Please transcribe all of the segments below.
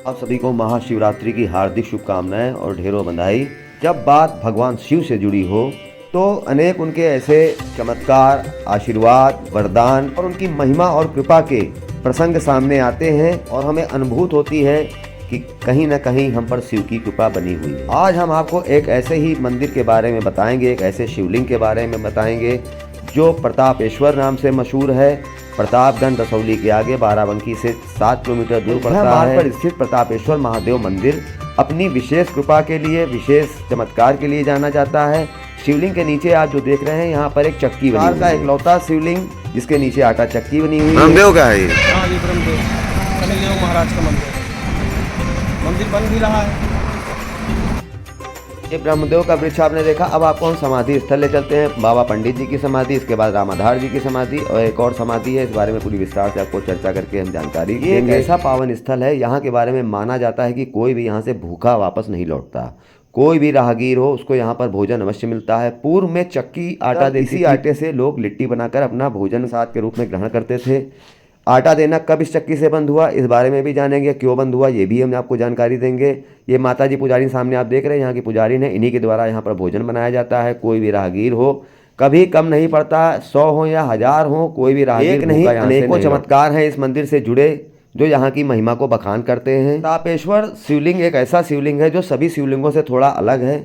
आप सभी को महाशिवरात्रि की हार्दिक शुभकामनाएं और ढेरों बधाई। जब बात भगवान शिव से जुड़ी हो तो अनेक उनके ऐसे चमत्कार, आशीर्वाद, वरदान और उनकी महिमा और कृपा के प्रसंग सामने आते हैं और हमें अनुभूत होती है कि कहीं न कहीं हम पर शिव की कृपा बनी हुई है। आज हम आपको एक ऐसे ही मंदिर के बारे में बताएंगे, एक ऐसे शिवलिंग के बारे में बताएंगे जो प्रतापेश्वर नाम से मशहूर है। प्रतापगढ़ रसौली के आगे बाराबंकी से 7 किलोमीटर दूर पड़ता है। पर स्थित प्रतापेश्वर महादेव मंदिर अपनी विशेष कृपा के लिए, विशेष चमत्कार के लिए जाना जाता है। शिवलिंग के नीचे आप जो देख रहे हैं, यहाँ पर एक चक्की बनी हुई है, इकलौता शिवलिंग जिसके नीचे आटा चक्की बनी हुई है। ब्रह्मदेव का है ये? हाँ, ये ब्रह्मदेव शनिदेव महाराज का मंदिर बन भी रहा है। ये ब्रह्मदेव का वृक्ष आपने देखा। अब आपको हम समाधि स्थल ले चलते हैं। बाबा पंडित जी की समाधि, इसके बाद रामाधार जी की समाधि और एक और समाधि है। इस बारे में पूरी विस्तार से आपको चर्चा करके हम जानकारी देंगे। एक ऐसा पावन स्थल है, यहाँ के बारे में माना जाता है कि कोई भी यहाँ से भूखा वापस नहीं लौटता। कोई भी राहगीर हो उसको यहाँ पर भोजन अवश्य मिलता है। पूर्व में चक्की आटा देती, इसी आटे से लोग लिट्टी बनाकर अपना भोजन साथ के रूप में ग्रहण करते थे। आटा देना कब इस चक्की से बंद हुआ, इस बारे में भी जानेंगे। क्यों बंद हुआ ये भी हम आपको जानकारी देंगे। ये माता जी पुजारी सामने आप देख रहे हैं, यहाँ की पुजारी ने, इन्हीं के द्वारा यहाँ पर भोजन बनाया जाता है। कोई भी राहगीर हो कभी कम नहीं पड़ता, 100 हो या 1000 हो, कोई भी राहगीर एक नहीं, अनेकों चमत्कार हैं इस मंदिर से जुड़े जो यहाँ की महिमा को बखान करते हैं। प्रतापेश्वर शिवलिंग एक ऐसा शिवलिंग है जो सभी शिवलिंगों से थोड़ा अलग है।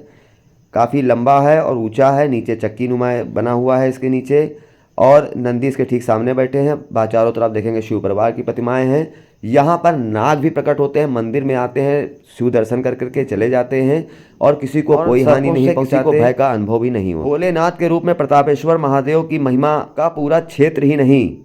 काफ़ी लंबा है और ऊंचा है, नीचे चक्की नुमा बना हुआ है इसके नीचे, और नंदी इसके ठीक सामने बैठे हैं। चारों तरफ देखेंगे शिव परिवार की प्रतिमाएं हैं। यहाँ पर नाग भी प्रकट होते हैं। मंदिर में आते हैं, शिव दर्शन कर करके चले जाते हैं और किसी को कोई हानि नहीं पहुँचाते, किसी को भय का अनुभव भी नहीं हो। भोलेनाथ के रूप में प्रतापेश्वर महादेव की महिमा का पूरा क्षेत्र ही नहीं,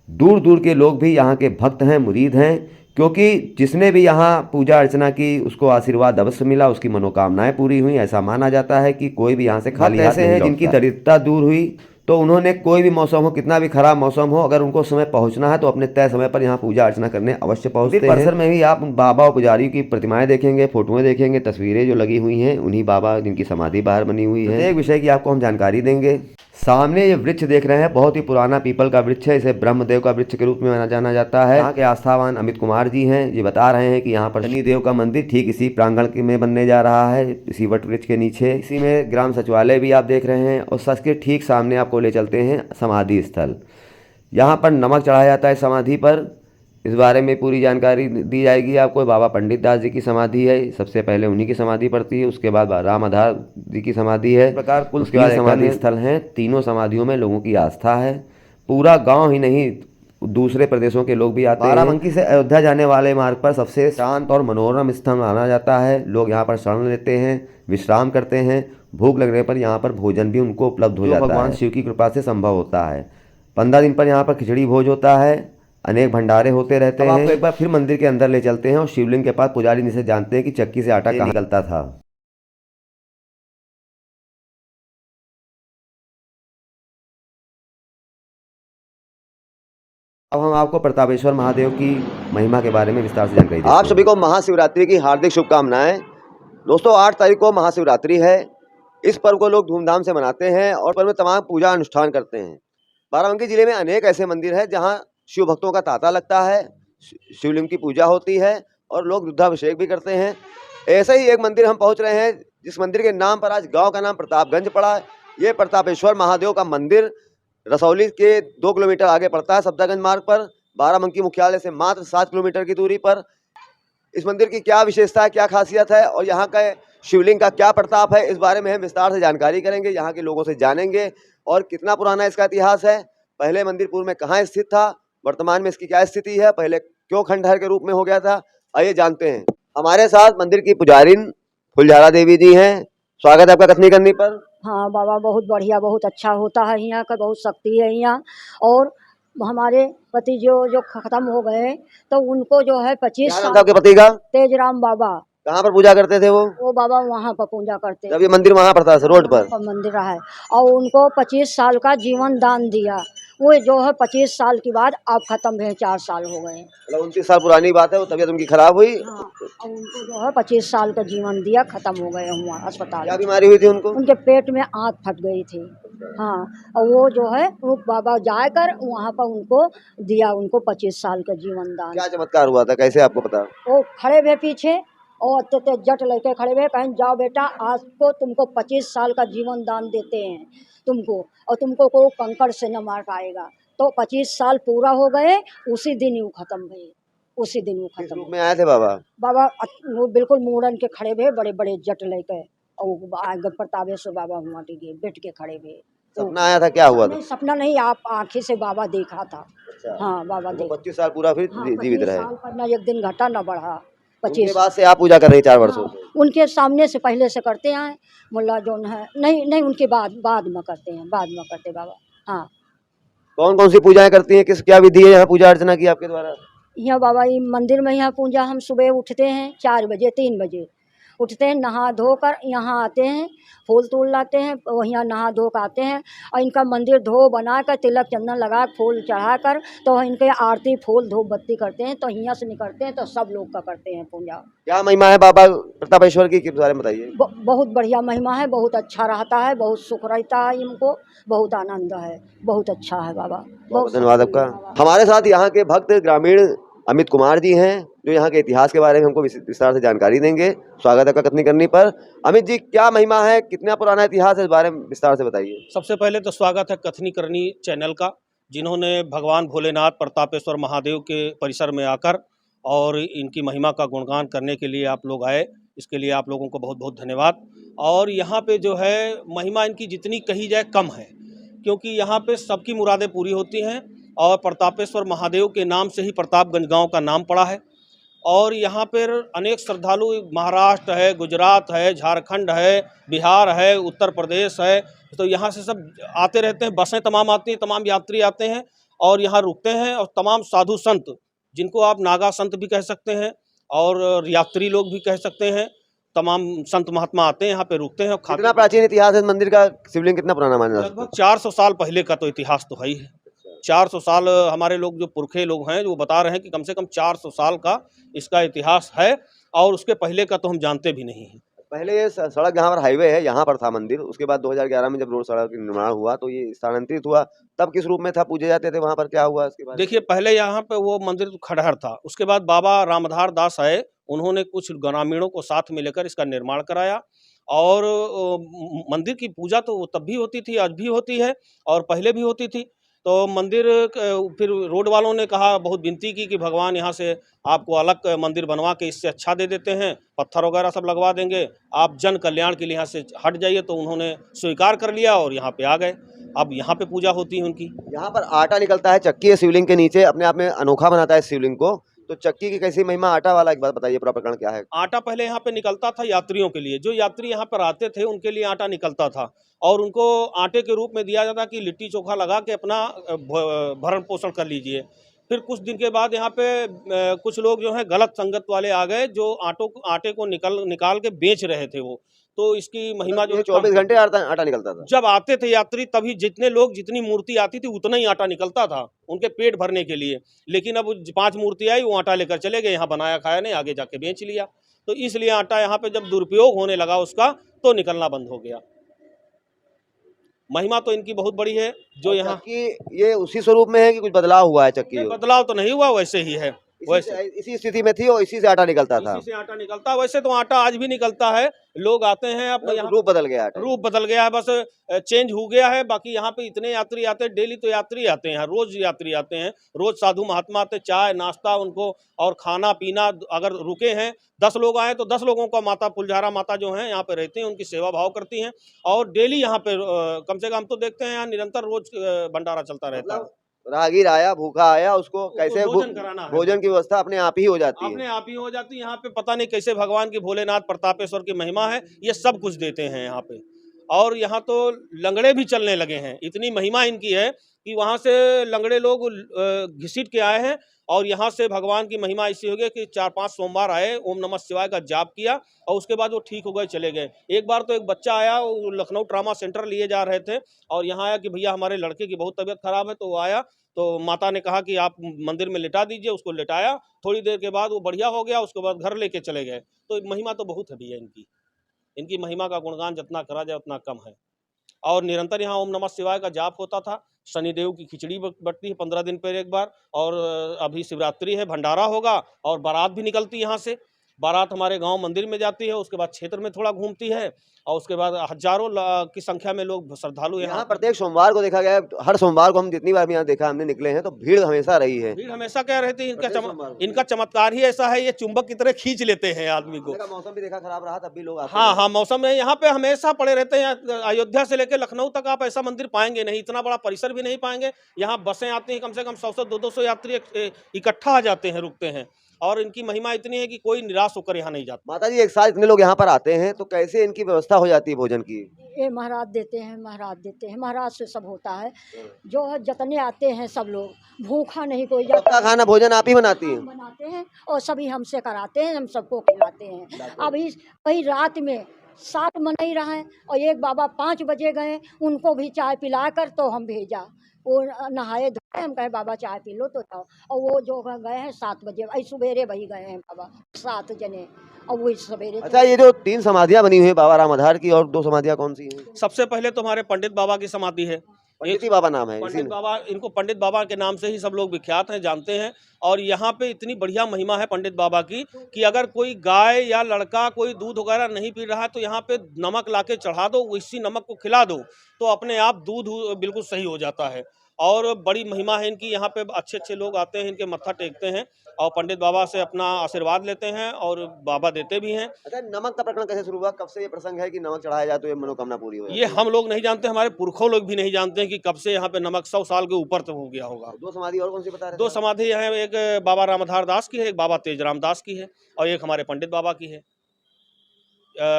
दूर दूर के लोग भी यहाँ के भक्त हैं, मुरीद हैं, क्योंकि जिसने भी यहाँ पूजा अर्चना की उसको आशीर्वाद अवश्य मिला, उसकी मनोकामनाएं पूरी हुई। ऐसा माना जाता है कि कोई भी यहाँ से खाली हाथ नहीं लौटता। जिनकी दरिद्रता दूर हुई तो उन्होंने कोई भी मौसम हो, कितना भी खराब मौसम हो, अगर उनको समय पहुंचना है तो अपने तय समय पर यहाँ पूजा अर्चना करने अवश्य पहुंचते हैं। परिसर में भी आप बाबा और पुजारी की प्रतिमाएं देखेंगे, फोटोएं देखेंगे, तस्वीरें जो लगी हुई हैं, उन्हीं बाबा जिनकी समाधि बाहर बनी हुई है। एक विषय की आपको हम जानकारी देंगे। सामने ये वृक्ष देख रहे हैं, बहुत ही पुराना पीपल का वृक्ष है। इसे ब्रह्मदेव का वृक्ष के रूप में जाना जाता है। यहाँ के आस्थावान अमित कुमार जी हैं, ये बता रहे हैं कि यहाँ पर शनिदेव का मंदिर ठीक इसी प्रांगण में बनने जा रहा है, इसी वट वृक्ष के नीचे। इसी में ग्राम सचिवालय भी आप देख रहे हैं और सच के ठीक सामने आपको ले चलते हैं समाधि स्थल। यहाँ पर नमक चढ़ाया जाता है समाधि पर, इस बारे में पूरी जानकारी दी जाएगी आपको। बाबा पंडित दास जी की समाधि है, सबसे पहले उन्हीं की समाधि पड़ती है, उसके बाद रामाधार जी की समाधि है। इस प्रकार कुल समाधि स्थल हैं। तीनों समाधियों में लोगों की आस्था है। पूरा गांव ही नहीं, दूसरे प्रदेशों के लोग भी आते हैं। बाराबंकी से अयोध्या जाने वाले मार्ग पर सबसे शांत और मनोरम स्थल माना जाता है। लोग यहाँ पर शरण लेते हैं, विश्राम करते हैं। भूख लगने पर यहाँ पर भोजन भी उनको उपलब्ध हो जाता है, भगवान शिव की कृपा से संभव होता है। 15 दिन पर यहाँ पर खिचड़ी भोज होता है, अनेक भंडारे होते रहते हैं। आपको एक बार फिर मंदिर के अंदर ले चलते हैं और शिवलिंग के पास पुजारी जिसे जानते हैं कि चक्की से आटा कहाँ निकलता था। अब हम आपको प्रतापेश्वर महादेव की महिमा के बारे में विस्तार से जानकारी देते हैं। आप सभी को महाशिवरात्रि की हार्दिक शुभकामनाएं। दोस्तों, 8 तारीख को महाशिवरात्रि है। इस पर्व को लोग धूमधाम से मनाते हैं और पर्व में तमाम पूजा अनुष्ठान करते हैं। बाराबंकी जिले में अनेक ऐसे मंदिर हैं जहाँ शिव भक्तों का तांता लगता है, शिवलिंग की पूजा होती है और लोग रुद्राभिषेक भी करते हैं। ऐसे ही एक मंदिर हम पहुंच रहे हैं जिस मंदिर के नाम पर आज गांव का नाम प्रतापगंज पड़ा है। ये प्रतापेश्वर महादेव का मंदिर रसौली के 2 किलोमीटर आगे पड़ता है, सब्जागंज मार्ग पर। बाराबंकी मुख्यालय से मात्र 7 किलोमीटर की दूरी पर। इस मंदिर की क्या विशेषता है, क्या खासियत है और यहाँ का शिवलिंग का क्या प्रताप है, इस बारे में हम विस्तार से जानकारी करेंगे, यहाँ के लोगों से जानेंगे। और कितना पुराना इसका इतिहास है, पहले मंदिर पूर्व में कहाँ स्थित था, वर्तमान में इसकी क्या स्थिति है, पहले क्यों खंडहर के रूप में हो गया था, आइए जानते हैं। हमारे साथ मंदिर की पुजारिन फुलझारा देवी जी हैं। स्वागत है आपका कथनी करनी पर। हाँ बाबा, बहुत बढ़िया, बहुत अच्छा होता है यहाँ का, बहुत शक्ति है यहाँ। और हमारे पति जो खत्म हो गए तो उनको जो है 25 साल। आपके पति का? तेजराम बाबा। कहाँ पर पूजा करते थे वो बाबा वहाँ पर पूजा करते। जब ये मंदिर वहाँ पर था, रोड पर मंदिर है, और उनको 25 साल का जीवन दान दिया। वो जो है 25 साल के बाद अब खत्म हुए, 4 साल हो गए। मतलब 29 साल पुरानी बात है, वो तबीयत उनकी खराब हुई। हाँ, और उनको जो है 25 साल का जीवन दिया, खत्म हो गए हुआ अस्पताल क्या में। बीमारी हुई थी उनको? उनके पेट में आंत फट गई थी। हाँ, और वो जो है वो बाबा जाकर वहाँ पर उनको दिया, उनको 25 साल का जीवन दान। क्या चमत्कार हुआ था, कैसे आपको पता? वो खड़े हुए पीछे और ते जट लेके खड़े हुए, कहें जाओ बेटा, आज को तुमको 25 साल का जीवन दान देते हैं तुमको, और तुमको कोई कंकड़ से न मार पाएगा। तो 25 साल पूरा हो गए, उसी दिन ही वो खत्म हुए, उसी दिन वो किस खत्म रूप हुए। में आए थे बाबा? बाबा वो बिल्कुल मुड़न के खड़े हुए, बड़े बड़े जट लेके, और आगे प्रतापेश्वर बाबा हुआ टिके बैठ के खड़े हुए। सपना आया था, क्या हुआ था? नहीं, सपना नहीं, आप आँखी से बाबा देखा था। अच्छा। हाँ, बाबा वो देखा। 25 साल पूरा फिर हाँ, जीवित 25 रहे। साल पर न एक दिन घटा न बढ़ा। उनके 25 बाद से आप पूजा कर रही 4 वर्षों हाँ, से? उनके सामने से पहले से करते आए, मुल्ला जोन है, नहीं नहीं, उनके बाद में करते हैं, बाद में करते बाबा। हाँ, कौन कौन सी पूजाएं करती हैं, किस क्या विधि है यहाँ पूजा अर्चना की आपके द्वारा? यहाँ बाबा ये मंदिर में यहाँ पूजा, हम सुबह उठते हैं 4 बजे 3 बजे उठते हैं, नहा धो कर यहाँ आते हैं, फूल तूल लाते हैं, वहीं नहा धो कर आते हैं, और इनका मंदिर धो बना कर तिलक चंदन लगा फूल चढ़ा कर तो इनके आरती फूल धूप बत्ती करते हैं, तो यहाँ से निकलते हैं तो सब लोग का करते हैं पूजा। क्या महिमा है बाबा प्रतापेश्वर की, के बारे में बताइए। बहुत बढ़िया महिमा है, बहुत अच्छा रहता है, बहुत सुख रहता है इनको, बहुत आनंद है, बहुत अच्छा है बाबा। बहुत धन्यवाद आपका। हमारे साथ यहाँ के भक्त ग्रामीण अमित कुमार जी हैं, जो यहाँ के इतिहास के बारे में हमको विस्तार से जानकारी देंगे। स्वागत है आपका कथनी करनी पर। अमित जी, क्या महिमा है, कितना पुराना इतिहास है, इस बारे में विस्तार से बताइए। सबसे पहले तो स्वागत है कथनी करनी चैनल का, जिन्होंने भगवान भोलेनाथ प्रतापेश्वर महादेव के परिसर में आकर और इनकी महिमा का गुणगान करने के लिए आप लोग आए, इसके लिए आप लोगों को बहुत बहुत धन्यवाद। और यहाँ पे जो है महिमा इनकी जितनी कही जाए कम है, क्योंकि यहाँ पे सबकी मुरादें पूरी होती हैं, और प्रतापेश्वर महादेव के नाम से ही प्रतापगंज गांव का नाम पड़ा है। और यहाँ पर अनेक श्रद्धालु महाराष्ट्र है, गुजरात है, झारखंड है, बिहार है, उत्तर प्रदेश है, तो यहाँ से सब आते रहते हैं, बसें तमाम आती हैं, तमाम यात्री आते हैं और यहाँ रुकते हैं। और तमाम साधु संत, जिनको आप नागा संत भी कह सकते हैं और यात्री लोग भी कह सकते हैं, तमाम संत महात्मा आते हैं यहाँ पे, रुकते हैं और खाते। कितना प्राचीन इतिहास है मंदिर का, शिवलिंग कितना पुराना माना जाता है? लगभग 400 साल पहले का तो इतिहास तो है ही है। 400 साल हमारे लोग जो पुरखे लोग हैं जो बता रहे हैं कि कम से कम 400 साल का इसका इतिहास है, और उसके पहले का तो हम जानते भी नहीं हैं। पहले ये सड़क जहाँ पर हाईवे है यहाँ पर था मंदिर, उसके बाद 2011 में जब रोड सड़क निर्माण हुआ तो ये स्थानांतरित हुआ। तब किस रूप में था, पूजे जाते थे वहाँ पर, क्या हुआ इसके बाद? देखिए, पहले यहाँ पे वो मंदिर खंडहर था, उसके बाद बाबा रामधार दास आए, उन्होंने कुछ ग्रामीणों को साथ में लेकर इसका निर्माण कराया। और मंदिर की पूजा तो तब भी होती थी, आज भी होती है और पहले भी होती थी। तो मंदिर फिर रोड वालों ने कहा, बहुत विनती की कि भगवान यहाँ से आपको अलग मंदिर बनवा के इससे अच्छा दे देते हैं, पत्थर वगैरह सब लगवा देंगे, आप जन कल्याण के लिए यहाँ से हट जाइए। तो उन्होंने स्वीकार कर लिया और यहाँ पे आ गए। अब यहाँ पे पूजा होती है उनकी। यहाँ पर आटा निकलता है, चक्की है शिवलिंग के नीचे, अपने आप में अनोखा बनाता है शिवलिंग को। तो चक्की की कैसी महिमा, आटा वाला एक बात बताइए, पूरा प्रकरण क्या है? आटा पहले यहाँ पे निकलता था यात्रियों के लिए, जो यात्री यहाँ पर आते थे उनके लिए आटा निकलता था, और उनको आटे के रूप में दिया जाता कि लिट्टी चोखा लगा के अपना भरण पोषण कर लीजिए। फिर कुछ दिन के बाद यहाँ पे कुछ लोग जो हैं गलत संगत वाले आ गए, जो आटे को निकाल के बेच रहे थे वो। तो इसकी महिमा जो 24 घंटे आटा निकलता था। जब आते थे यात्री तभी जितने लोग जितनी मूर्ति आती थी उतना ही आटा निकलता था उनके पेट भरने के लिए। लेकिन अब 5 मूर्ति आई, वो आटा लेकर चले गए, यहाँ बनाया खाया नहीं, आगे जाके बेच लिया। तो इसलिए आटा यहाँ पे जब दुरुपयोग होने लगा उसका, तो निकलना बंद हो गया। महिमा तो इनकी बहुत बड़ी है। जो यहाँ की ये उसी स्वरूप में है कि कुछ बदलाव हुआ है? चक्की बदलाव तो नहीं हुआ, वैसे ही है, इसी स्थिति में थी और इसी से आटा निकलता था। इसी से आटा निकलता, वैसे तो आटा आज भी निकलता है, लोग आते हैं। अब यहाँ रूप बदल गया है, रूप बदल गया है, बस चेंज हो गया है। बाकी यहाँ पे इतने यात्री आते हैं, डेली तो यात्री आते हैं, रोज यात्री आते हैं, रोज साधु महात्मा आते, चाय नाश्ता उनको और खाना पीना। अगर रुके हैं 10 लोग आए तो 10 लोगों का माता फुलझारा माता जो हैं यहाँ पे रहती हैं, उनकी सेवा भाव करती हैं। और डेली यहाँ पे कम से कम तो देखते हैं यहाँ निरंतर रोज भंडारा चलता रहता है। राहगीर आया, भूखा आया, उसको कैसे भोजन की व्यवस्था अपने आप ही हो जाती है, अपने आप ही हो जाती है। यहाँ पे पता नहीं कैसे भगवान की, भोलेनाथ प्रतापेश्वर की महिमा है, ये सब कुछ देते हैं यहाँ पे। और यहाँ तो लंगड़े भी चलने लगे हैं। इतनी महिमा इनकी है कि वहाँ से लंगड़े लोग घसीट के आए हैं और यहाँ से भगवान की महिमा ऐसी हो गई कि 4-5 सोमवार आए, ओम नमः शिवाय का जाप किया और उसके बाद वो ठीक हो गए, चले गए। एक बार तो एक बच्चा आया, वो लखनऊ ट्रामा सेंटर लिए जा रहे थे और यहाँ आया कि भैया हमारे लड़के की बहुत तबीयत खराब है। तो वो आया तो माता ने कहा कि आप मंदिर में लिटा दीजिए, उसको लिटाया, थोड़ी देर के बाद वो बढ़िया हो गया, उसके बाद घर लेके चले गए। तो महिमा तो बहुत है भैया इनकी महिमा का गुणगान जितना करा जाए उतना कम है। और निरंतर यहाँ ओम नमः शिवाय का जाप होता था। शनिदेव की खिचड़ी बटती है 15 दिन पर एक बार, और अभी शिवरात्रि है, भंडारा होगा और बारात भी निकलती है। यहाँ से बारात हमारे गांव मंदिर में जाती है, उसके बाद क्षेत्र में थोड़ा घूमती है और उसके बाद हजारों की संख्या में लोग श्रद्धालु यहाँ प्रत्येक सोमवार को देखा गया है, हर सोमवार को हम जितनी बार भी यहाँ देखा हमने निकले हैं तो भीड़ हमेशा रही है। भीड़ हमेशा क्या रहती है, इनका चमत्कार ही ऐसा है, ये चुंबक की तरह खींच लेते हैं आदमी को। मौसम भी देखा खराब रहा तब भी लोग आते हाँ हाँ, मौसम में यहाँ पे हमेशा पड़े रहते हैं। अयोध्या से लेकर लखनऊ तक आप ऐसा मंदिर पाएंगे नहीं, इतना बड़ा परिसर भी नहीं पाएंगे। यहाँ बसें आती हैं, कम से कम 100-200 यात्री इकट्ठा आ जाते हैं, रुकते हैं। और इनकी महिमा इतनी है कि कोई निराश होकर यहाँ नहीं जाता। माता जी, एक साथ इतने लोग यहाँ पर आते हैं तो कैसे इनकी व्यवस्था हो जाती है भोजन की? ये महाराज देते हैं, महाराज से सब होता है। जो है जितने आते हैं सब लोग, भूखा नहीं कोई जाता। सबका खाना भोजन आप ही बनाती हैं? बनाते हैं और सभी हमसे कराते हैं, हम सबको खिलाते हैं। अभी कई रात में 7 मन ही रहा है और एक बाबा 5 बजे गए, उनको भी चाय पिला कर तो हम भेजा। वो नहाए धोए, हम कहे बाबा चाय पी लो तो जाओ। और वो जो गए हैं 7 बजे, आई सवेरे वही गए हैं बाबा 7 जने, और वही सवेरे। अच्छा, ये जो 3 समाधियाँ बनी हुई हैं बाबा राम आधार की, और 2 समाधियाँ कौन सी हैं? सबसे पहले तो हमारे पंडित बाबा की समाधि है। पंडित बाबा नाम है पंडित बाबा, इनको पंडित बाबा के नाम से ही सब लोग विख्यात हैं, जानते हैं। और यहाँ पे इतनी बढ़िया महिमा है पंडित बाबा की कि अगर कोई गाय या लड़का कोई दूध वगैरह नहीं पी रहा है तो यहाँ पे नमक लाके चढ़ा दो, इसी नमक को खिला दो तो अपने आप दूध बिल्कुल सही हो जाता है। और बड़ी महिमा है इनकी। यहाँ पे अच्छे लोग आते हैं, इनके मत्था टेकते हैं और पंडित बाबा से अपना आशीर्वाद लेते हैं और बाबा देते भी हैं। अच्छा, नमक का प्रकरण कैसे शुरू हुआ? कब से ये प्रसंग है कि नमक चढ़ाया जाए तो ये मनोकामना पूरी हो जाती है? ये हम लोग नहीं जानते, हमारे पुरखों लोग भी नहीं जानते हैं कि कब से यहाँ पे नमक 100 साल के ऊपर तो हो गया होगा। 2 समाधि और कौन सी बता रहे? 2 समाधि हैं, एक बाबा रामाधार दास की है, एक बाबा तेजराम दास की है और एक हमारे पंडित बाबा की है।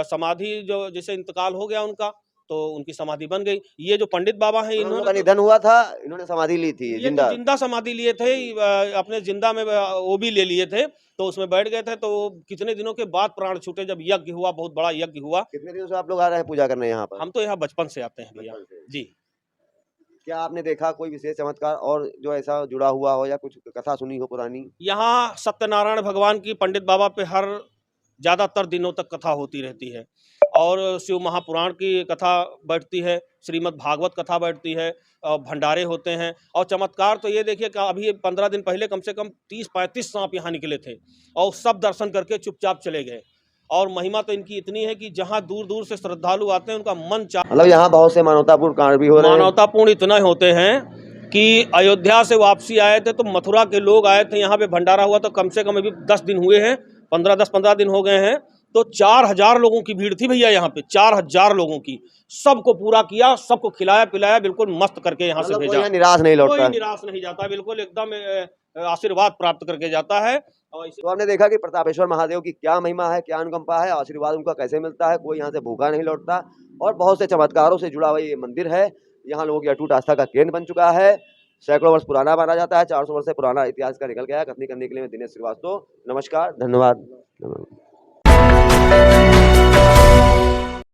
समाधि जो जैसे इंतकाल हो गया उनका तो उनकी समाधि बन गई। ये जो पंडित बाबा हैं, इन्होंने निधन हुआ था, इन्होंने समाधि ली थी, जिंदा समाधि लिए थे, अपने जिंदा में वो भी ले लिए थे, तो उसमें बैठ गए थे। तो कितने दिनों के बाद प्राण छूटे, जब यज्ञ हुआ, बहुत बड़ा यज्ञ हुआ। कितने दिनों से आप लोग आ रहे हैं पूजा करने यहाँ पर? हम तो यहाँ बचपन से आते हैं भैया जी। क्या आपने देखा कोई विशेष चमत्कार और जो ऐसा जुड़ा हुआ हो या कुछ कथा सुनी हो पुरानी? यहाँ सत्यनारायण भगवान की पंडित बाबा पे हर ज़्यादातर दिनों तक कथा होती रहती है और शिव महापुराण की कथा बैठती है, श्रीमद् भागवत कथा बैठती है और भंडारे होते हैं। और चमत्कार तो ये देखिए कि अभी 15 दिन पहले कम से कम 30-35 सांप यहाँ निकले थे और सब दर्शन करके चुपचाप चले गए। और महिमा तो इनकी इतनी है कि जहाँ दूर दूर से श्रद्धालु आते हैं उनका मन चाह, मतलब यहाँ बहुत से मानवतापूर्ण कांड भी हो रहे हैं। मानवतापूर्ण इतना होते हैं कि अयोध्या से वापसी आए थे तो मथुरा के लोग आए थे, यहाँ पे भंडारा हुआ तो कम से कम अभी 10 दिन हुए हैं, 10-15 दिन हो गए हैं। तो 4000 लोगों की भीड़ थी भैया यहाँ पे, 4000 लोगों की। सबको पूरा किया, सबको खिलाया पिलाया, बिल्कुल मस्त करके यहाँ से भेजा। निराश नहीं लौटता, कोई निराश नहीं जाता, बिल्कुल एकदम आशीर्वाद प्राप्त करके जाता है। और तो हमने देखा कि प्रतापेश्वर महादेव की क्या महिमा है, क्या अनुकंपा है, आशीर्वाद उनका कैसे मिलता है, कोई यहाँ से भूखा नहीं लौटता। और बहुत से चमत्कारों से जुड़ा हुआ ये मंदिर है, यहाँ लोगों की अटूट आस्था का केंद्र बन चुका है। सैकड़ों वर्ष पुराना माना जाता है, 400 वर्ष से पुराना इतिहास का निकल गया है। कथनी करने के लिए मैं दिनेश श्रीवास्तव, नमस्कार, धन्यवाद।